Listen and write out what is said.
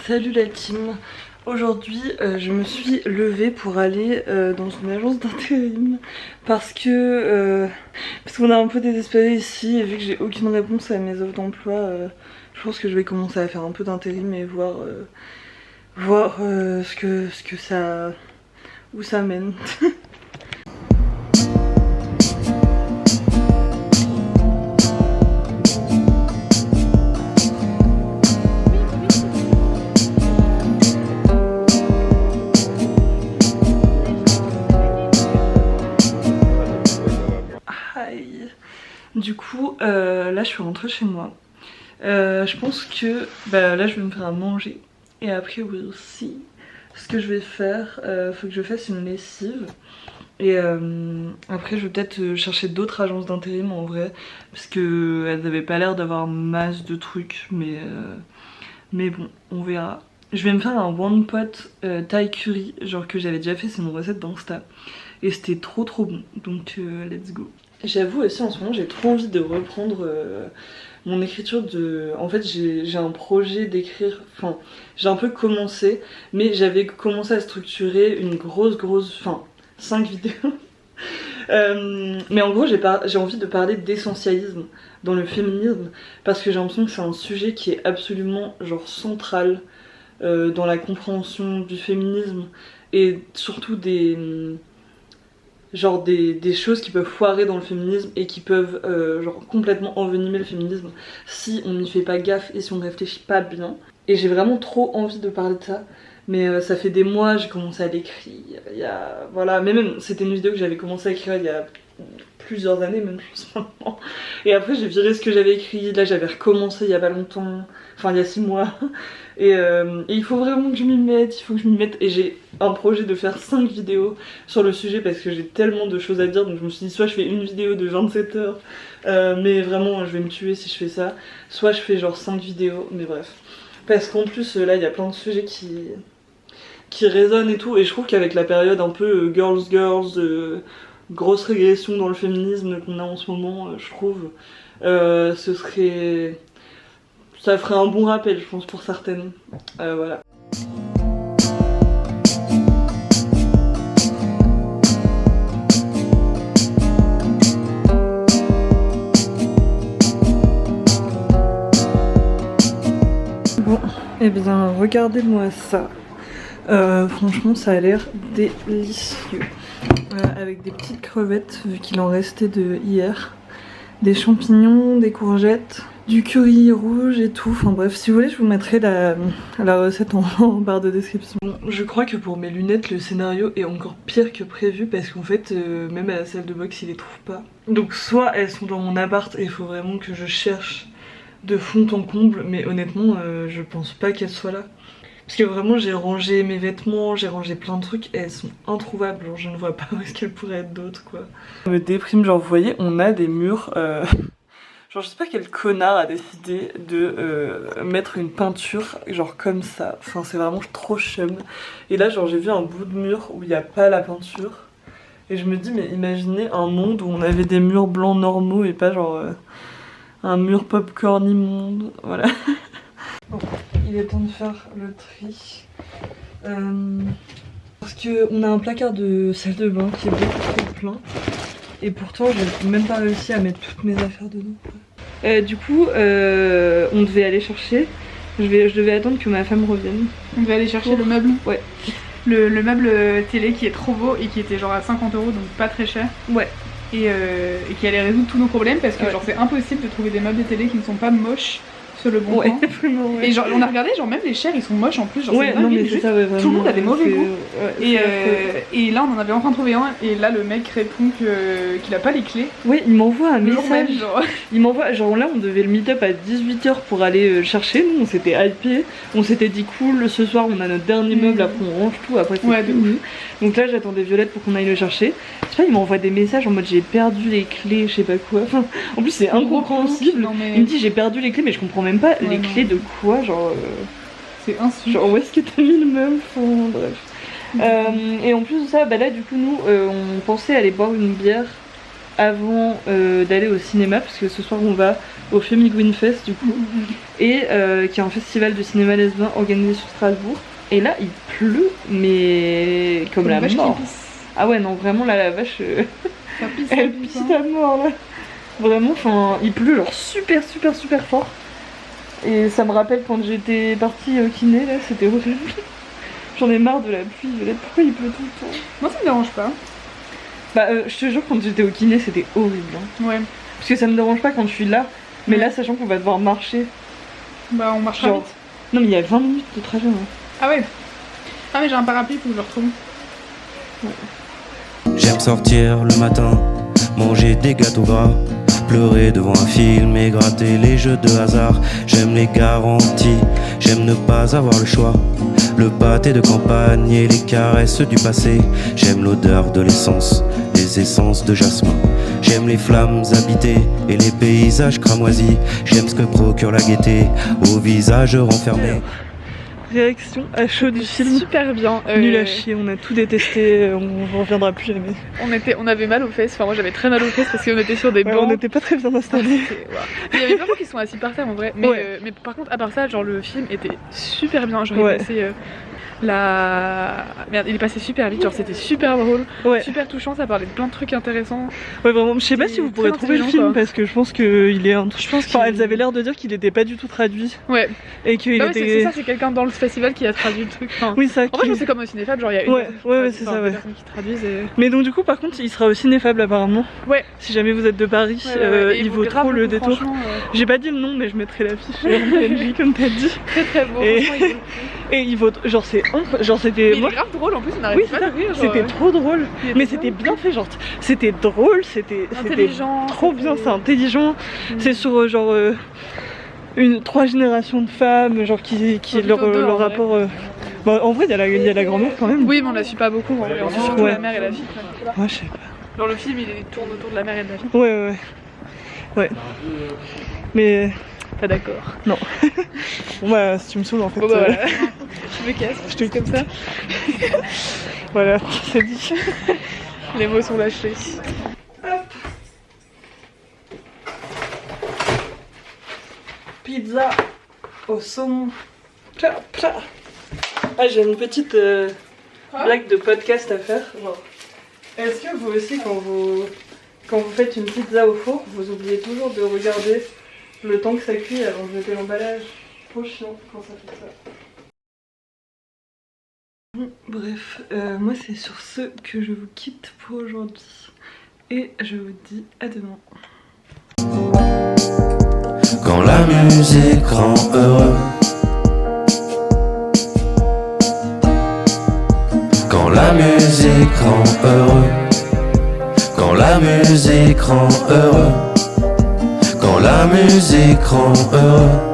Salut la team. Aujourd'hui je me suis levée pour aller dans une agence d'intérim parce qu'on est un peu désespéré ici et vu que j'ai aucune réponse à mes offres d'emploi, je pense que je vais commencer à faire un peu d'intérim et voir ce que ça, où ça mène. Du coup là je suis rentrée chez moi. Je pense que là je vais me faire à manger. Et après oui aussi ce que je vais faire, faut que je fasse une lessive. Et après je vais peut-être chercher d'autres agences d'intérim en vrai. Parce que elles avaient pas l'air d'avoir masse de trucs. Mais bon on verra. Je vais me faire un one pot Thai curry. Genre que j'avais déjà fait, c'est une recette d'Insta. Et c'était trop bon. Donc let's go. J'avoue aussi en ce moment j'ai trop envie de reprendre mon écriture de... En fait j'ai un projet d'écrire, enfin j'ai un peu commencé, mais j'avais commencé à structurer une grosse, enfin 5 vidéos. Mais en gros j'ai envie de parler d'essentialisme dans le féminisme, parce que j'ai l'impression que c'est un sujet qui est absolument genre central dans la compréhension du féminisme et surtout des choses qui peuvent foirer dans le féminisme et qui peuvent genre complètement envenimer le féminisme si on n'y fait pas gaffe et si on ne réfléchit pas bien. Et j'ai vraiment trop envie de parler de ça, mais ça fait des mois, j'ai commencé à l'écrire, voilà, mais même c'était une vidéo que j'avais commencé à écrire il y a plusieurs années, même plus maintenant. Et après j'ai viré ce que j'avais écrit, là j'avais recommencé il y a pas longtemps, enfin il y a 6 mois. Et il faut vraiment que je m'y mette, et j'ai un projet de faire 5 vidéos sur le sujet parce que j'ai tellement de choses à dire, donc je me suis dit soit je fais une vidéo de 27 heures, mais vraiment je vais me tuer si je fais ça, soit je fais genre 5 vidéos, mais bref. Parce qu'en plus là il y a plein de sujets qui résonnent et tout, et je trouve qu'avec la période un peu girls, grosse régression dans le féminisme qu'on a en ce moment, je trouve, ça ferait un bon rappel, je pense, pour certaines. Voilà. Bon, et bien, regardez-moi ça. Franchement, ça a l'air délicieux. Avec des petites crevettes, vu qu'il en restait de hier. Des champignons, des courgettes, du curry rouge et tout. Enfin bref, si vous voulez, je vous mettrai la recette en barre de description. Bon, je crois que pour mes lunettes, le scénario est encore pire que prévu parce qu'en fait, même à la salle de boxe, ils les trouvent pas. Donc soit elles sont dans mon appart et il faut vraiment que je cherche de fond en comble, mais honnêtement, je pense pas qu'elles soient là. Parce que vraiment j'ai rangé mes vêtements, j'ai rangé plein de trucs et elles sont introuvables, genre je ne vois pas où est-ce qu'elles pourraient être d'autres quoi. Ça me déprime, genre vous voyez on a des murs, genre je sais pas quel connard a décidé de mettre une peinture genre comme ça, enfin c'est vraiment trop chum. Et là genre j'ai vu un bout de mur où il n'y a pas la peinture et je me dis mais imaginez un monde où on avait des murs blancs normaux et pas genre un mur popcorn immonde, voilà. Bon, il est temps de faire le tri. Parce qu'on a un placard de salle de bain qui est beaucoup trop plein. Et pourtant, j'ai même pas réussi à mettre toutes mes affaires dedans. Du coup, on devait aller chercher. Je devais attendre que ma femme revienne. On devait aller chercher le meuble. Ouais. Le meuble télé qui est trop beau et qui était genre à 50 €, donc pas très cher. Ouais. Et qui allait résoudre tous nos problèmes parce que genre c'est impossible de trouver des meubles de télé qui ne sont pas moches sur le bon coin. Vraiment, ouais. Et genre on a regardé, genre même les chairs ils sont moches en plus, genre ouais, non mais c'est ça, ouais, vraiment, tout le monde a des mauvais goûts. Ouais, et là on en avait enfin trouvé un et là le mec répond qu'il a pas les clés. Oui, il m'envoie un message. Même, genre. Il m'envoie, genre là on devait le meet-up à 18 h pour aller le chercher, nous on s'était hypé, on s'était dit cool, ce soir on a notre dernier meuble, après on range tout, après c'est fini. Donc là j'attendais Violette pour qu'on aille le chercher. C'est pas, il m'envoie des messages en mode j'ai perdu les clés, je sais pas quoi. Enfin, en plus c'est incompréhensible. Il me dit j'ai perdu les clés mais je comprends même pas les clés de quoi, genre c'est insulte. Genre où est-ce que t'as mis le meuble, enfin, bref. Et en plus de ça, là du coup nous on pensait aller boire une bière avant d'aller au cinéma parce que ce soir on va au Femi Green Fest du coup. et qui est un festival de cinéma lesbien organisé sur Strasbourg. Et là, il pleut, mais comme la mort. Ah ouais, non, vraiment, là, la vache, elle pisse à mort, là. Vraiment, enfin, il pleut genre super fort. Et ça me rappelle quand j'étais partie au kiné, là, c'était horrible. J'en ai marre de la pluie, Violette, pourquoi il pleut tout le temps? Moi, ça me dérange pas. Bah, je te jure, quand j'étais au kiné, c'était horrible. Hein. Ouais. Parce que ça me dérange pas quand je suis là, mais là, sachant qu'on va devoir marcher. Bah, on marchera vite. Non, mais il y a 20 minutes de trajet, hein. Ah ouais. Ah mais j'ai un parapluie, faut que je le retrouve. Ouais. J'aime sortir le matin, manger des gâteaux gras, pleurer devant un film et gratter les jeux de hasard. J'aime les garanties, j'aime ne pas avoir le choix, le pâté de campagne et les caresses du passé. J'aime l'odeur de l'essence, les essences de jasmin. J'aime les flammes habitées et les paysages cramoisis. J'aime ce que procure la gaieté au visage renfermé. Réaction à chaud du film. Super bien. Nul à chier, on a tout détesté, on reviendra plus jamais. On avait mal aux fesses, enfin moi j'avais très mal aux fesses parce qu'on était sur des bancs. On n'était pas très bien installés. Il y avait plein de gens qui sont assis par terre en vrai, mais par contre à part ça, genre le film était super bien, genre il passait Merde, il est passé super vite, genre c'était super drôle, super touchant, ça parlait de plein de trucs intéressants. Ouais vraiment, je sais pas si vous pourrez trouver le film parce que je pense qu'il est un truc. Enfin, elles avaient l'air de dire qu'il était pas du tout traduit. Ouais. Et qu'il était. C'est ça, c'est quelqu'un dans le festival qui a traduit le truc. Enfin, oui, ça. En vrai, je sais comme au Cinéfab, genre il y a une c'est ça, personnes qui traduisent. Mais donc du coup, par contre, il sera au Cinéfab apparemment. Ouais. Si jamais vous êtes de Paris, il vaut trop le détour. J'ai pas dit le nom, mais je mettrai l'affiche. Comme t'as dit. Très très beau. Et il vaut, genre c'était. Mais il est grave drôle en plus, on n'arrête pas de rire. C'était trop drôle, mais c'était bien fait, genre c'était drôle, c'était trop bien, c'est intelligent. C'est sur genre 3 générations de femmes, genre qui leur rapport. Bah, en vrai, il y a la grand-mère quand même. Oui, mais on la suit pas beaucoup, on suit surtout la mère et la fille. Ouais, je sais pas. Genre le film, il tourne autour de la mère et de la fille. Ouais. Mais. Pas d'accord. Non. Bon bah si tu me saoules en fait. Bon bah voilà. Je me casse, je te comme ça. Voilà, c'est dit. Les mots sont lâchés. Hop. Pizza au saumon. Ah, j'ai une petite blague de podcast à faire. Est-ce que vous aussi quand vous faites une pizza au four, vous oubliez toujours de regarder le temps que ça cuit avant de jeter l'emballage? Trop chiant quand ça fait ça. Bref, moi c'est sur ce que je vous quitte pour aujourd'hui. Et je vous dis à demain. Quand la musique rend heureux, quand la musique rend heureux, quand la musique rend heureux, quand la musique rend heureux.